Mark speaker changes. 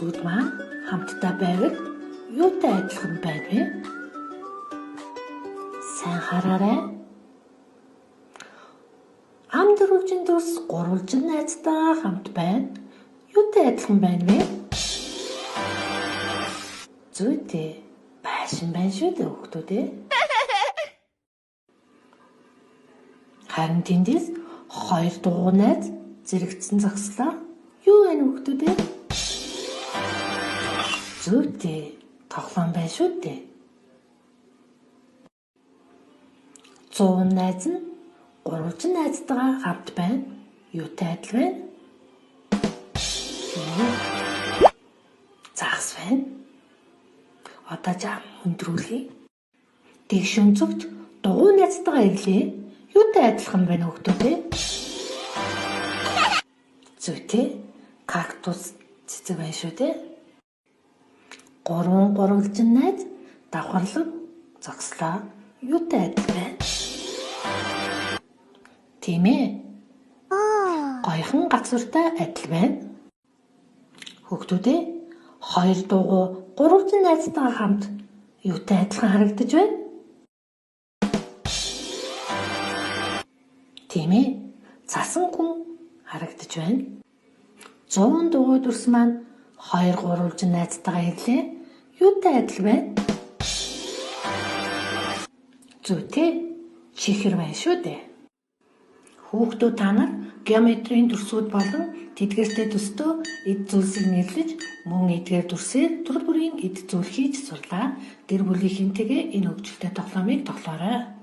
Speaker 1: Бүгд маань хамтдаа байвал юутай адилхан байна вэ? Сайн хараарай. Ам дөрвөлжин дурс гурвалжин найзтайгаа хамт байна. Юутай адилхан байна вэ? Зүйтэй байшин байна шүү дээ хүүхдүүд ээ. Харин тэндээс хоёр дугуй найз зэрэгцэн зогслоо. Юу байна хүүхдүүд ээ? Зүйтэй тоглоом байна шүү дээ. 100 найз нь гурвалжин найзтайгаа хамт байна. Юутай адил вэ? Загас байна. Одоо жаа өндрүүлье. Тэгш өнцөгт дугуй найзтайгаа ирлээ. Юутай адилхан байна хүүхдүүд ээ? Зүйтэй кактус цэцэг байна шүү дээ. 3 гурвалжин найз давхарлаг зогслоо. Юутай адил байна? Тийм ээ. Гойхон газвартай адил байна. Хүүхдүүд ээ, хоёр дугуй гурвалжин найзтайгаа хамт юутай адилхан харагдаж байна? Тийм ээ. Цасан хүн харагдаж байна. 100 дугуй дүрс маань хоёр гурвалжин найзтайгаа ирлээ. Юутай адил байна? Зүйтэй чихэр байна шүү дээ. Хүүхдүүд та нар геометрийн дүрсүүд болон тэдгээртэй төстөө эд зүйлсийг нэрлэж мөн эдгээр дүрсээр төр бүрийн эд зүйл хийж сурлаа. Гэр бүлийнхэнтэйгээ энэ хөгжилтэй тоглоомыг тоглоорой.